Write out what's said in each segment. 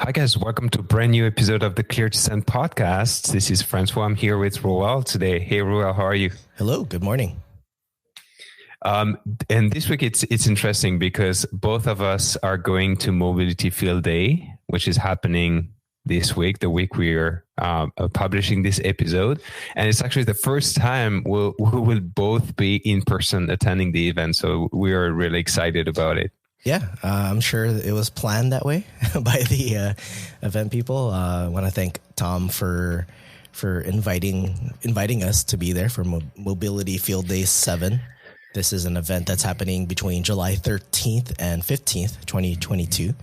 Hi guys, welcome to a brand new episode of the Clear to Send podcast. This is Francois. I'm here with Roel today. Hey Roel, how are you? Hello, good morning. And this week it's interesting because both of us are going to Mobility Field Day, which is happening this week, the week we're publishing this episode. And it's actually the first time we will both be in person attending the event. So we are really excited about it. Yeah, I'm sure it was planned that way by the event people. I want to thank Tom for inviting us to be there for Mobility Field Day 7. This is an event that's happening between July 13th and 15th, 2022.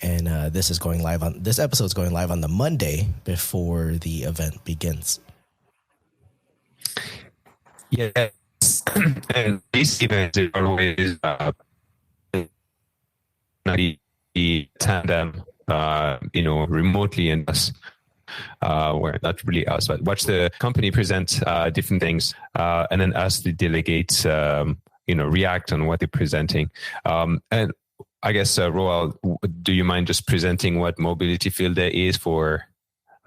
And this episode is going live on the Monday before the event begins. Yes. And this event is always the tandem, remotely, and us, where not really us, but watch the company present different things, and then us, the delegates, react on what they're presenting. And I guess, Roel, do you mind just presenting what Mobility Field Day is for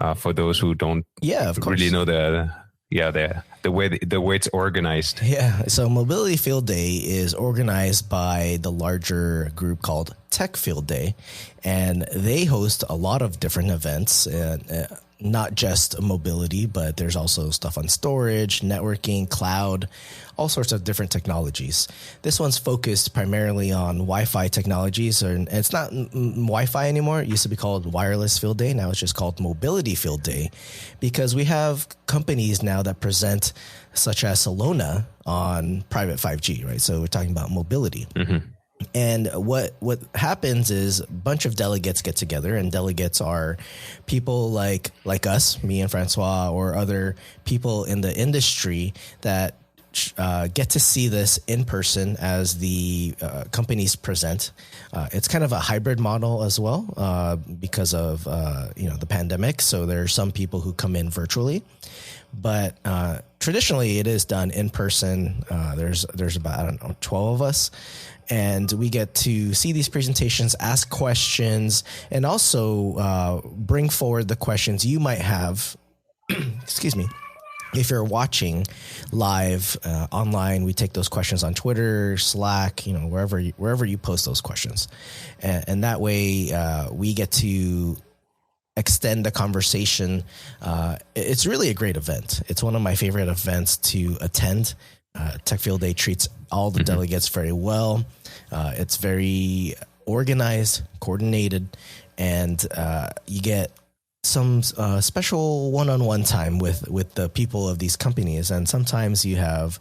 those who don't really know the way it's organized? Yeah. So Mobility Field Day is organized by the larger group called Tech Field Day, and they host a lot of different events, not just mobility, but there's also stuff on storage, networking, cloud, all sorts of different technologies. This one's focused primarily on Wi-Fi technologies, and it's not Wi-Fi anymore. It used to be called Wireless Field Day. Now it's just called Mobility Field Day, because we have companies now that present, such as Solona, on private 5G, right? So we're talking about mobility. Mm-hmm. And what happens is a bunch of delegates get together, and delegates are people like us, me and Francois, or other people in the industry that get to see this in person as the companies present. It's kind of a hybrid model as well because of the pandemic. So there are some people who come in virtually, but traditionally it is done in person. There's about 12 of us. And we get to see these presentations, ask questions, and also bring forward the questions you might have. Excuse me. If you're watching live online, we take those questions on Twitter, Slack, wherever you post those questions, and that way we get to extend the conversation. It's really a great event. It's one of my favorite events to attend. Tech Field Day treats all the delegates very well. It's very organized, coordinated, and you get some special one-on-one time with the people of these companies. And sometimes you have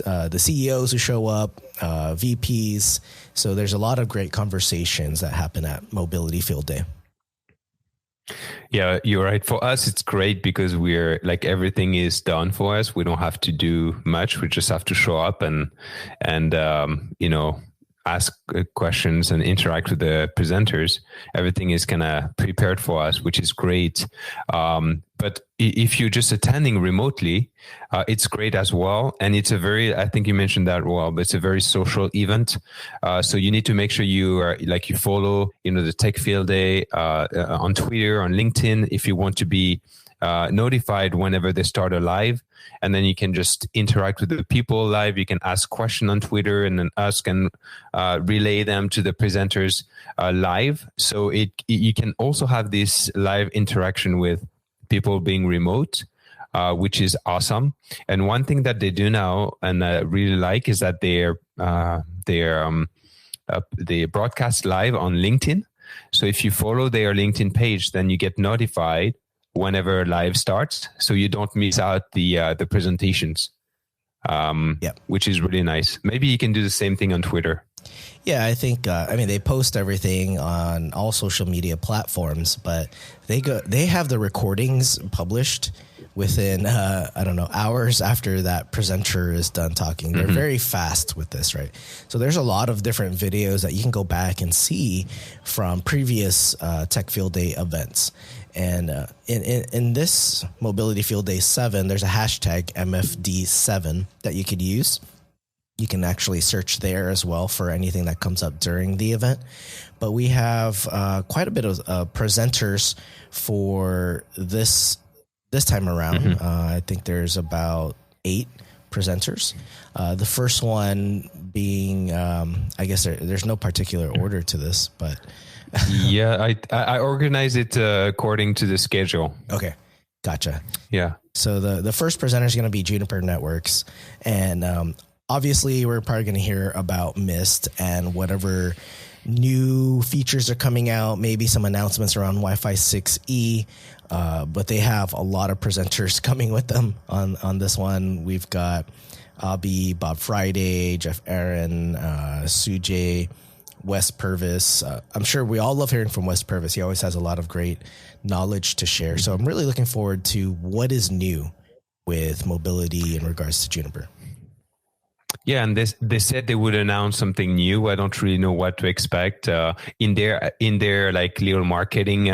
the CEOs who show up, VPs. So there's a lot of great conversations that happen at Mobility Field Day. Yeah, you're right. For us, it's great because we're like, everything is done for us. We don't have to do much. We just have to show up and ask questions and interact with the presenters. Everything is kind of prepared for us, which is great. But if you're just attending remotely, it's great as well. And it's I think you mentioned that, well, but it's a very social event. So you need to make sure you follow, the Tech Field Day on Twitter, on LinkedIn, if you want to be notified whenever they start a live. And then you can just interact with the people live. You can ask questions on Twitter, and then us can relay them to the presenters live. So you can also have this live interaction with people being remote, which is awesome. And one thing that they do now, and I really like, is that they broadcast live on LinkedIn. So if you follow their LinkedIn page, then you get notified whenever live starts, so you don't miss out the presentations, which is really nice. Maybe you can do the same thing on Twitter. Yeah, I think they post everything on all social media platforms, but they have the recordings published within hours after that presenter is done talking. They're very fast with this, right? So there's a lot of different videos that you can go back and see from previous Tech Field Day events. And in this Mobility Field Day 7, there's a hashtag MFD7 that you could use. You can actually search there as well for anything that comes up during the event. But we have quite a bit of presenters for this time around. I think there's about 8 presenters. The first one being, I guess there's no particular order to this, but yeah, I organize it according to the schedule. Okay, gotcha. Yeah. So the first presenter is going to be Juniper Networks, and obviously we're probably going to hear about Mist and whatever new features are coming out, maybe some announcements around Wi-Fi 6E. But they have a lot of presenters coming with them on this one. We've got Abby, Bob Friday, Jeff Aaron, Sujay, Wes Purvis. I'm sure we all love hearing from Wes Purvis. He always has a lot of great knowledge to share. So I'm really looking forward to what is new with mobility in regards to Juniper. Yeah, and they said they would announce something new. I don't really know what to expect. In their like little marketing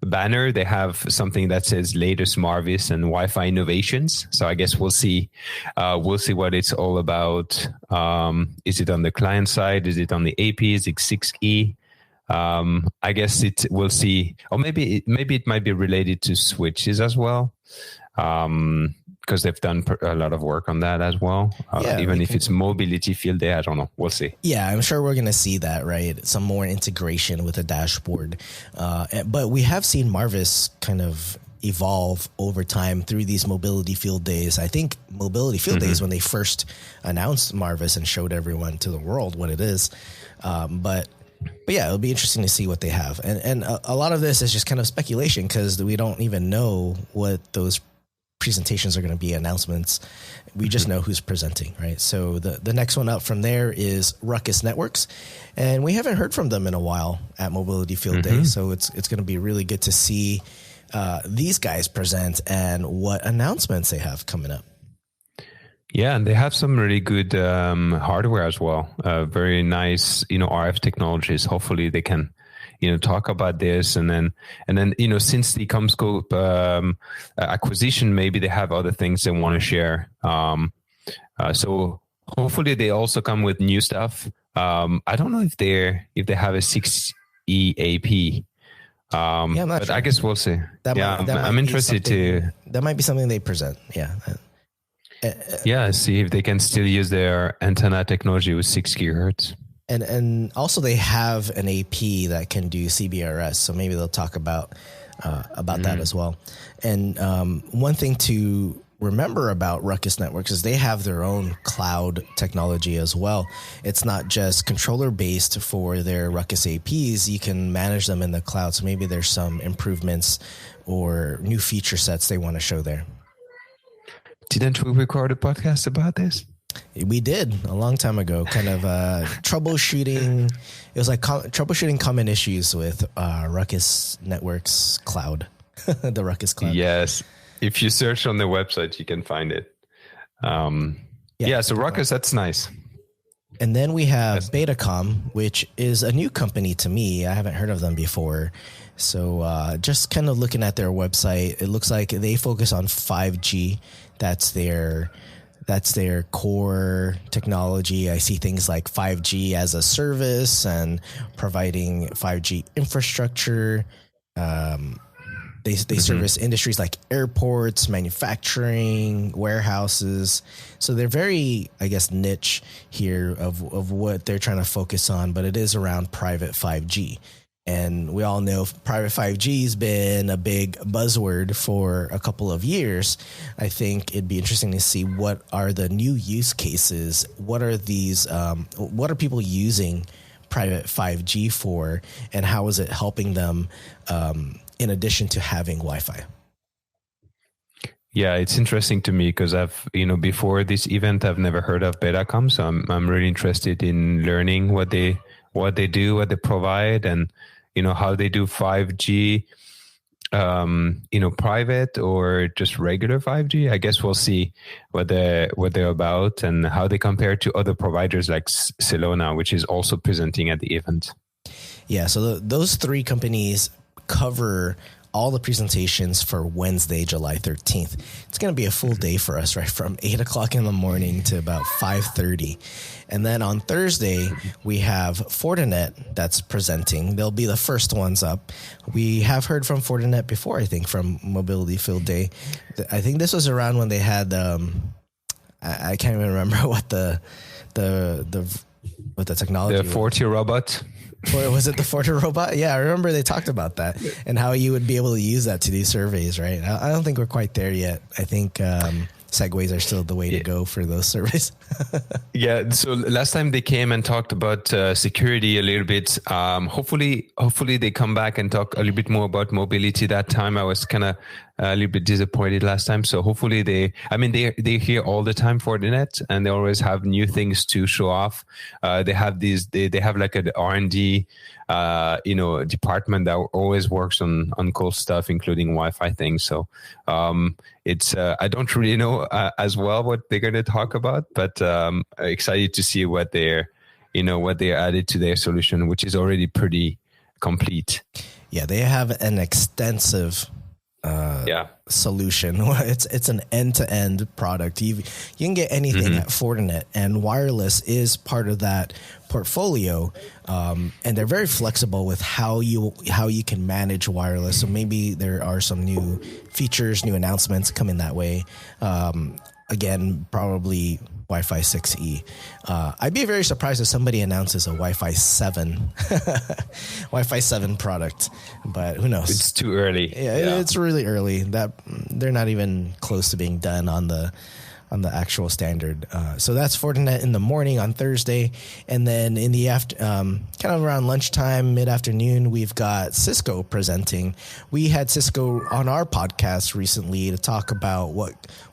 banner, they have something that says latest Marvis and Wi-Fi innovations. So I guess we'll see what it's all about. Is it on the client side? Is it on the AP? Is it 6E? I guess we'll see. Or maybe it might be related to switches as well. Because they've done a lot of work on that as well. Even if it's mobility field day, I don't know. We'll see. Yeah, I'm sure we're going to see that, right? Some more integration with a dashboard. But we have seen Marvis kind of evolve over time through these mobility field days. I think mobility field days when they first announced Marvis and showed everyone to the world what it is. But yeah, it'll be interesting to see what they have. And a lot of this is just kind of speculation because we don't even know what those presentations are going to be, announcements. We just know who's presenting, right? So the next one up from there is Ruckus Networks, and we haven't heard from them in a while at Mobility Field Day. So it's going to be really good to see these guys present and what announcements they have coming up. Yeah, and they have some really good hardware as well. Very nice, RF technologies. Hopefully they can talk about this, and then since the CommScope acquisition, maybe they have other things they want to share. So hopefully they also come with new stuff. I don't know if they have a 6E AP. But sure. I guess we'll see. I'm interested to. That might be something they present. Yeah. See if they can still use their antenna technology with 6 gigahertz. And also they have an AP that can do CBRS, so maybe they'll talk about that as well. And one thing to remember about Ruckus Networks is they have their own cloud technology as well. It's not just controller based for their Ruckus APs. You can manage them in the cloud. So maybe there's some improvements or new feature sets they want to show there. Didn't we record a podcast about this? We did a long time ago, kind of troubleshooting. It was like troubleshooting common issues with Ruckus Networks Cloud, the Ruckus Cloud. Yes. If you search on the website, you can find it. So Ruckus, that's nice. And then we have Betacom, which is a new company to me. I haven't heard of them before. So just kind of looking at their website, it looks like they focus on 5G. That's their core technology. I see things like 5G as a service and providing 5G infrastructure. They service industries like airports, manufacturing, warehouses. So they're very, I guess, niche here of what they're trying to focus on, but it is around private 5G. And we all know private 5G has been a big buzzword for a couple of years. I think it'd be interesting to see what are the new use cases. What are these? What are people using private 5G for, and how is it helping them? In addition to having Wi-Fi. Yeah, it's interesting to me because I've, before this event, I've never heard of Betacom, so I'm really interested in learning what they do, what they provide, and how they do 5G, private or just regular 5G. I guess we'll see what they're about and how they compare to other providers like Celona, which is also presenting at the event. Yeah, so those three companies cover all the presentations for Wednesday, July 13th. It's going to be a full day for us, right? From 8 o'clock in the morning to about 5:30. And then on Thursday, we have Fortinet that's presenting. They'll be the first ones up. We have heard from Fortinet before, I think, from Mobility Field Day. I think this was around when they had, I can't even remember what the technology the 40 robot. Or was it the Forti robot? Yeah, I remember they talked about that and how you would be able to use that to do surveys, right? I don't think we're quite there yet. I think segways are still the way to go for those surveys. Yeah. So last time they came and talked about security a little bit. Hopefully they come back and talk a little bit more about mobility. That time I was kind of a little bit disappointed last time. So hopefully they're here all the time for the net, and they always have new things to show off. They have they have like an R&D, department that always works on cool stuff, including Wi-Fi things. So it's I don't really know as well what they're going to talk about, but excited to see what they're added to their solution, which is already pretty complete. Yeah, they have an extensive solution. It's an end-to-end product. You can get anything at Fortinet, and wireless is part of that portfolio. And they're very flexible with how you can manage wireless. So maybe there are some new features, new announcements coming that way. Again, probably Wi-Fi 6E. I'd be very surprised if somebody announces a Wi-Fi 7 Wi-Fi 7 product, but who knows? It's too early. Yeah, it's really early. That they're not even close to being done on the actual standard. So that's Fortinet in the morning on Thursday, and then in the kind of around lunchtime, mid-afternoon, we've got Cisco presenting. We had Cisco on our podcast recently to talk about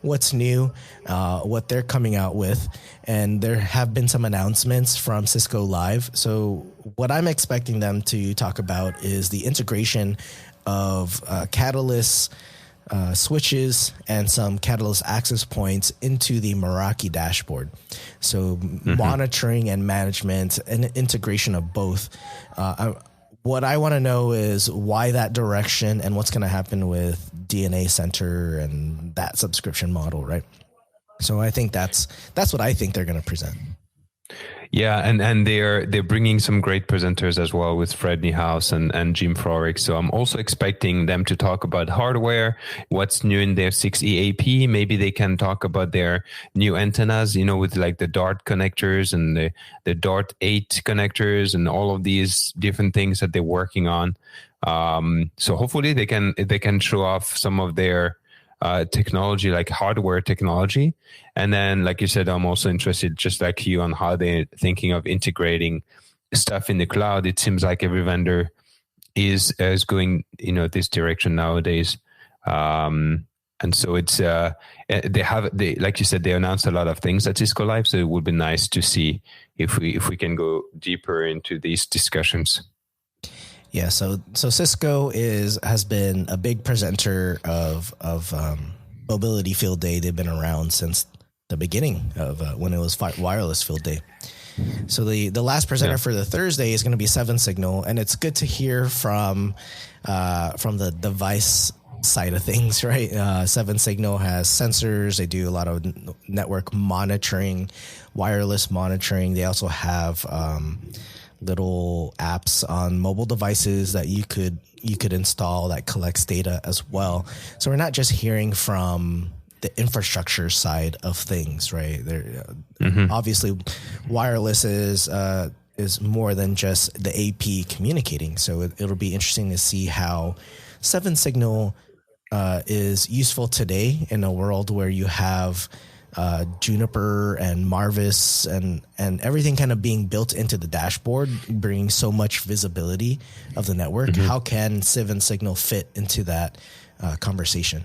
what's new, what they're coming out with, and there have been some announcements from Cisco Live. So what I'm expecting them to talk about is the integration of Catalyst switches and some Catalyst access points into the Meraki dashboard. So monitoring and management and integration of both. What I want to know is why that direction and what's going to happen with DNA Center and that subscription model, right? So I think that's what I think they're going to present. Yeah, and they're bringing some great presenters as well with Fred Niehaus and Jim Florrick. So I'm also expecting them to talk about hardware, what's new in their 6E AP. Maybe they can talk about their new antennas, with like the Dart connectors and the Dart 8 connectors and all of these different things that they're working on. So hopefully they can show off some of their technology, like hardware technology. And then, like you said, I'm also interested, just like you, on how they're thinking of integrating stuff in the cloud. It seems like every vendor is going, this direction nowadays. And so it's, they like you said, they announced a lot of things at Cisco Live. So it would be nice to see if we can go deeper into these discussions. Yeah, so Cisco has been a big presenter of Mobility Field Day. They've been around since the beginning of when it was Wireless Field Day. So the last presenter for the Thursday is going to be 7Signal, and it's good to hear from the device side of things, right? 7Signal has sensors. They do a lot of network monitoring, wireless monitoring. They also have little apps on mobile devices that you could install that collects data as well. So we're not just hearing from the infrastructure side of things, right? Obviously, wireless is more than just the AP communicating. So it'll be interesting to see how 7Signal is useful today in a world where you have Juniper and Marvis and everything kind of being built into the dashboard, bringing so much visibility of the network. How can 7Signal fit into that conversation?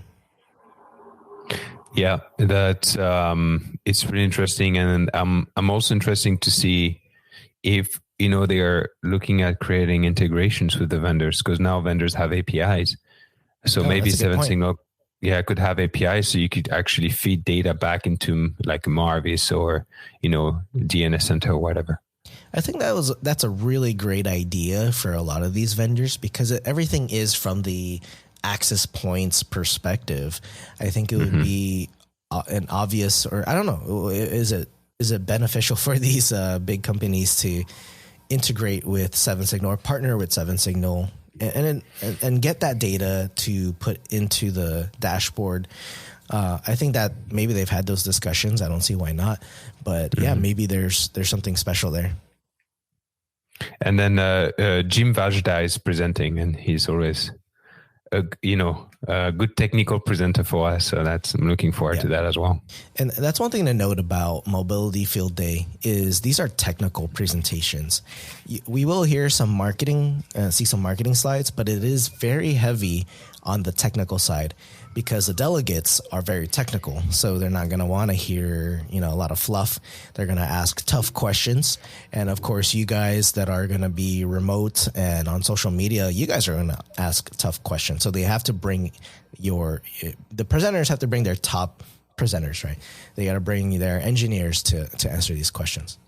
Yeah, that it's really interesting, and I'm also interested to see if they are looking at creating integrations with the vendors, because now vendors have APIs. So maybe 7Signal could have APIs, so you could actually feed data back into like Marvis or DNS Center or whatever. I think that's a really great idea for a lot of these vendors, because everything is from the access points perspective, I think it would be an obvious, or I don't know, is it beneficial for these big companies to integrate with 7Signal or partner with 7Signal and get that data to put into the dashboard? I think that maybe they've had those discussions. I don't see why not, but yeah, maybe there's something special there. And then Jim Vajda is presenting, and he's always a good technical presenter for us. So I'm looking forward to that as well. And that's one thing to note about Mobility Field Day is these are technical presentations. We will hear some marketing, see some marketing slides, but it is very heavy on the technical side because the delegates are very technical. So they're not going to want to hear, a lot of fluff. They're going to ask tough questions. And of course, you guys that are going to be remote and on social media, you guys are going to ask tough questions. So they have to bring the presenters have to bring their top presenters, right? They got to bring their engineers to answer these questions.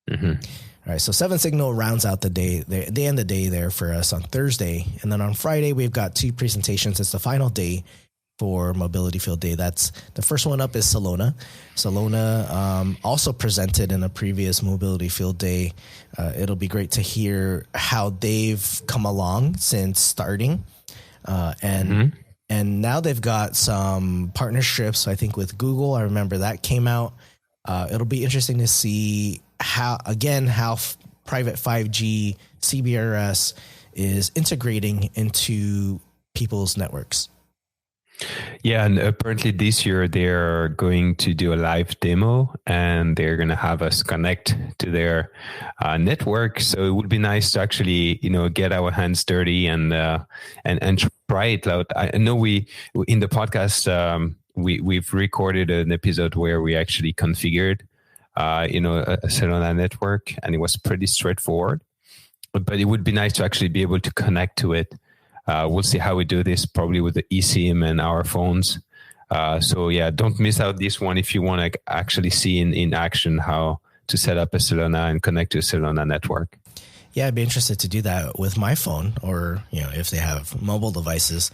All right, so 7Signal rounds out the day. They end the day there for us on Thursday. And then on Friday, we've got 2 presentations. It's the final day for Mobility Field Day. That's the first one up is Salona. Salona also presented in a previous Mobility Field Day. It'll be great to hear how they've come along since starting. And now they've got some partnerships, I think, with Google. I remember that came out. It'll be interesting to see how private 5G CBRS is integrating into people's networks. Yeah, and apparently this year they're going to do a live demo, and they're going to have us connect to their network. So it would be nice to actually, get our hands dirty and try it out. I know we in the podcast we've recorded an episode where we actually configured a cellular network, and it was pretty straightforward. But it would be nice to actually be able to connect to it. We'll see how we do this, probably with the eSIM and our phones. So yeah, don't miss out this one if you want to actually see in action how to set up a Solana and connect to a Solana network. Yeah, I'd be interested to do that with my phone, or if they have mobile devices.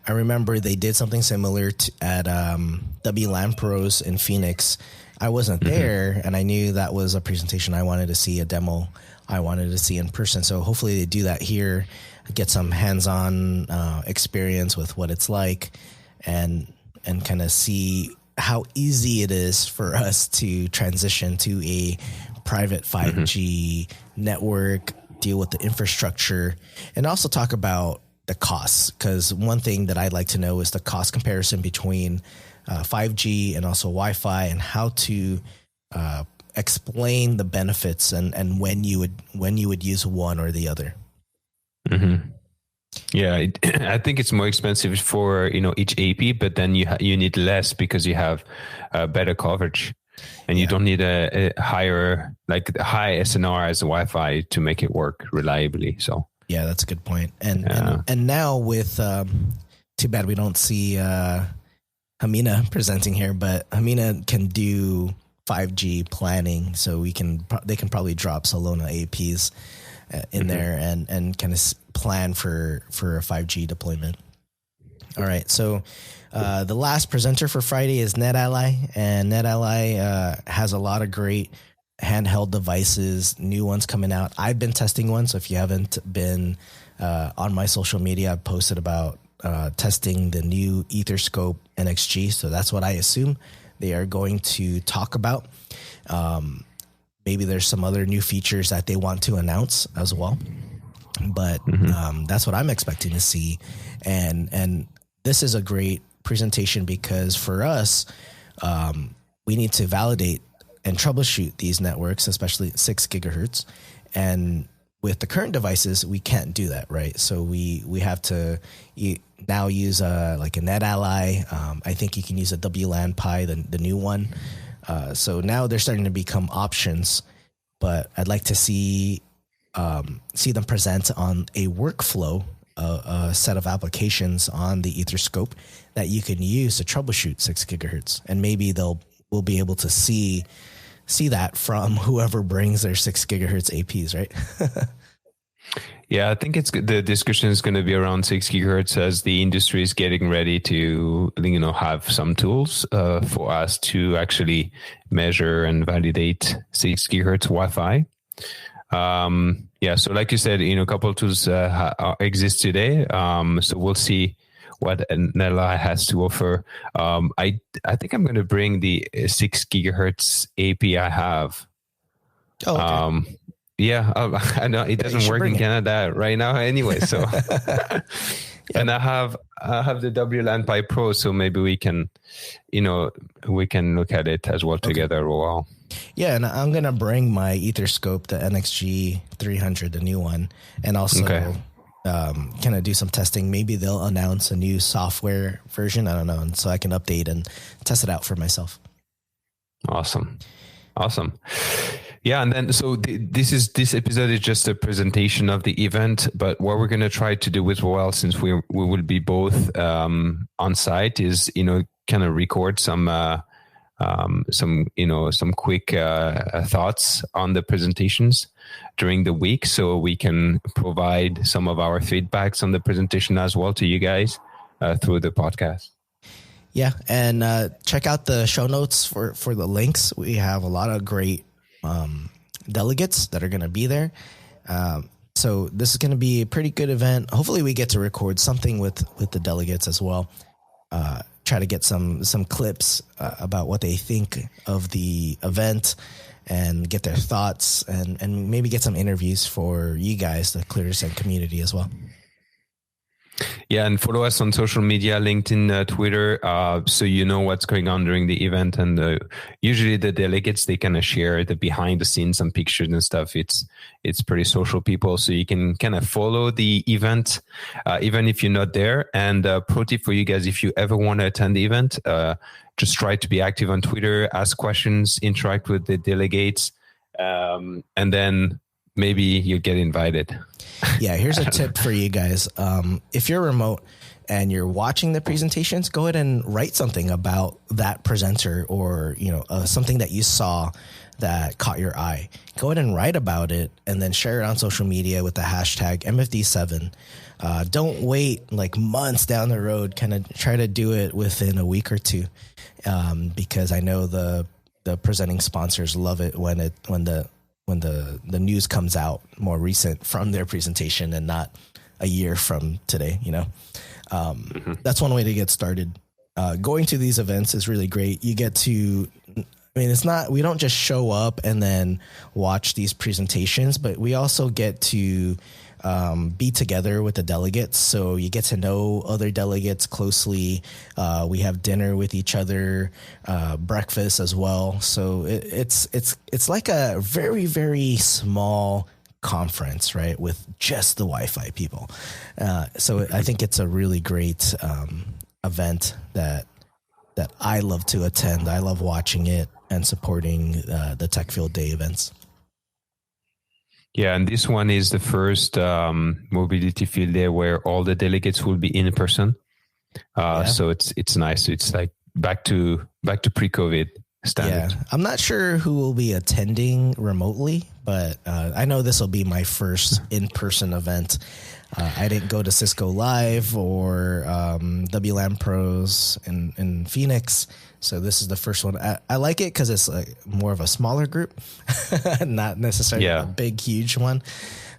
I remember they did something similar at WLAN Pros in Phoenix. I wasn't there, and I knew that was a presentation I wanted to see, a demo I wanted to see in person. So hopefully they do that here, get some hands-on experience with what it's like, and kind of see how easy it is for us to transition to a private 5G network, deal with the infrastructure, and also talk about the costs. Because one thing that I'd like to know is the cost comparison between 5G and also Wi-Fi, and how to explain the benefits and when you would use one or the other. Yeah, I think it's more expensive for each AP, but then you need less because you have better coverage, and you don't need a higher, like high SNR as Wi-Fi to make it work reliably. So yeah, that's a good point. And now with too bad we don't see Hamina presenting here, but Hamina can do 5G planning, so they can probably drop Solana APs in there and kind of plan for a 5G deployment. All right, so the last presenter for Friday is NetAlly, and NetAlly has a lot of great handheld devices, new ones coming out. I've been testing one, so if you haven't been on my social media, I've posted about testing the new Etherscope NXG, so that's what I assume they are going to talk about. Maybe there's some other new features that they want to announce as well, but that's what I'm expecting to see. And this is a great presentation because for us, we need to validate and troubleshoot these networks, especially 6 gigahertz. And with the current devices, we can't do that, right? So we have to now use like a NetAlly. I think you can use a WLAN Pi, the new one. So now they're starting to become options, but I'd like to see them present on a workflow, a set of applications on the Etherscope that you can use to troubleshoot 6 gigahertz. And maybe we'll be able to see that from whoever brings their 6 gigahertz APs, right? Yeah, I think the discussion is going to be around 6 gigahertz as the industry is getting ready to, have some tools for us to actually measure and validate 6 gigahertz Wi-Fi. Yeah, so like you said, a couple of tools exist today. So we'll see what Nella has to offer. I think I'm going to bring the 6 gigahertz AP I have. Oh, okay. Yeah, I know it doesn't work in Canada right now anyway. So, and I have the WLAN Pi Pro, so maybe we can look at it as well together. Wow. Yeah, and I'm gonna bring my Etherscope, the NXG 300, the new one, and also kind of do some testing. Maybe they'll announce a new software version. I don't know, and so I can update and test it out for myself. Awesome. Yeah, and then so this episode is just a presentation of the event. But what we're going to try to do with Roel, since we will be both on site, is kind of record some quick thoughts on the presentations during the week, so we can provide some of our feedbacks on the presentation as well to you guys through the podcast. Yeah, and check out the show notes for the links. We have a lot of great delegates that are going to be there. So this is going to be a pretty good event. Hopefully we get to record something with the delegates as well. Try to get some clips about what they think of the event and get their thoughts and maybe get some interviews for you guys, the ClearSend community as well. Yeah, and follow us on social media, LinkedIn, Twitter, so you know what's going on during the event. And usually the delegates, they kind of share the behind the scenes, some pictures and stuff. It's pretty social people, so you can kind of follow the event, even if you're not there. And pro tip for you guys, if you ever want to attend the event, just try to be active on Twitter, ask questions, interact with the delegates, and then maybe you get invited. Yeah, here's a tip for you guys. If you're remote and you're watching the presentations, go ahead and write something about that presenter or, something that you saw that caught your eye. Go ahead and write about it and then share it on social media with the hashtag MFD7. Don't wait like months down the road, kind of try to do it within a week or two, because I know the presenting sponsors love it when the news comes out more recent from their presentation and not a year from today, That's one way to get started. Going to these events is really great. You get to, we don't just show up and then watch these presentations, but we also get to be together with the delegates. So you get to know other delegates closely. We have dinner with each other, breakfast as well. So it's like a very, very small conference, right? With just the Wi-Fi people. So I think it's a really great event that I love to attend. I love watching it and supporting the Tech Field Day events. Yeah, and this one is the first mobility field day where all the delegates will be in person. So it's nice. It's like back to pre-COVID standard. Yeah, I'm not sure who will be attending remotely, but I know this will be my first in-person event. I didn't go to Cisco Live or WLAN Pros in Phoenix. So this is the first one. I like it because it's like more of a smaller group, not necessarily a big, huge one.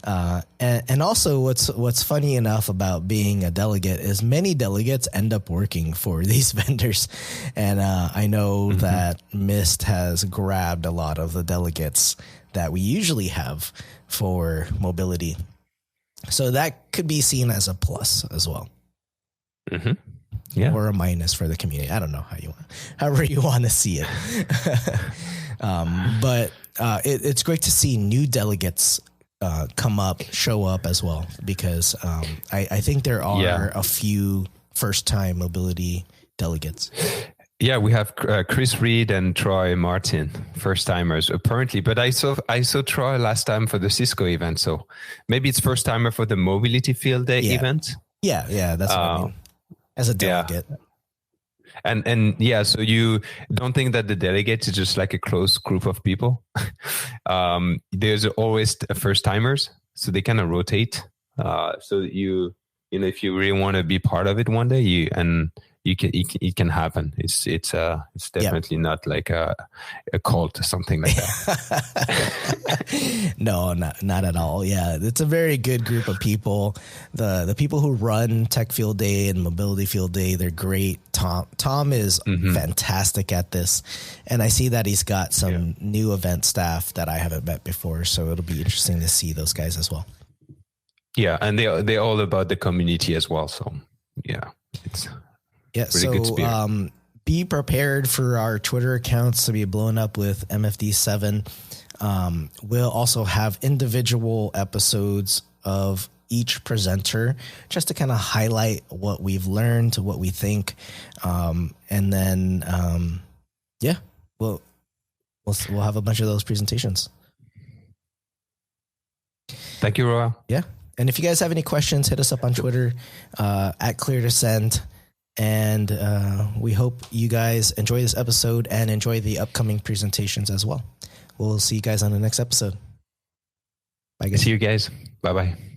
And also what's funny enough about being a delegate is many delegates end up working for these vendors. And I know that Mist has grabbed a lot of the delegates that we usually have for mobility. So that could be seen as a plus as well. Mm-hmm. Yeah. Or a minus for the community. I don't know however you want to see it. But it's great to see new delegates show up as well, because I think there are a few first-time mobility delegates. Yeah, we have Chris Reed and Troy Martin, first timers apparently. But I saw Troy last time for the Cisco event, so maybe it's first timer for the Mobility Field Day event. Yeah, that's what I mean. As a delegate. And so you don't think that the delegates is just like a close group of people? There's always first timers. so they kind of rotate. So if you really want to be part of it one day, it can happen. It's definitely not like a cult or something like that. No, not at all. Yeah, it's a very good group of people. The people who run Tech Field Day and Mobility Field Day, they're great. Tom is fantastic at this, and I see that he's got some new event staff that I haven't met before. So it'll be interesting to see those guys as well. Yeah, and they're all about the community as well. So it's really good spirit. Be prepared for our Twitter accounts to be blown up with MFD7. We'll also have individual episodes of each presenter just to kind of highlight what we've learned, what we think, and then we'll have a bunch of those presentations. Thank you, Roa. Yeah. And if you guys have any questions, hit us up on Twitter at Clear to Send. And we hope you guys enjoy this episode and enjoy the upcoming presentations as well. We'll see you guys on the next episode. Bye, guys. See you guys. Bye-bye.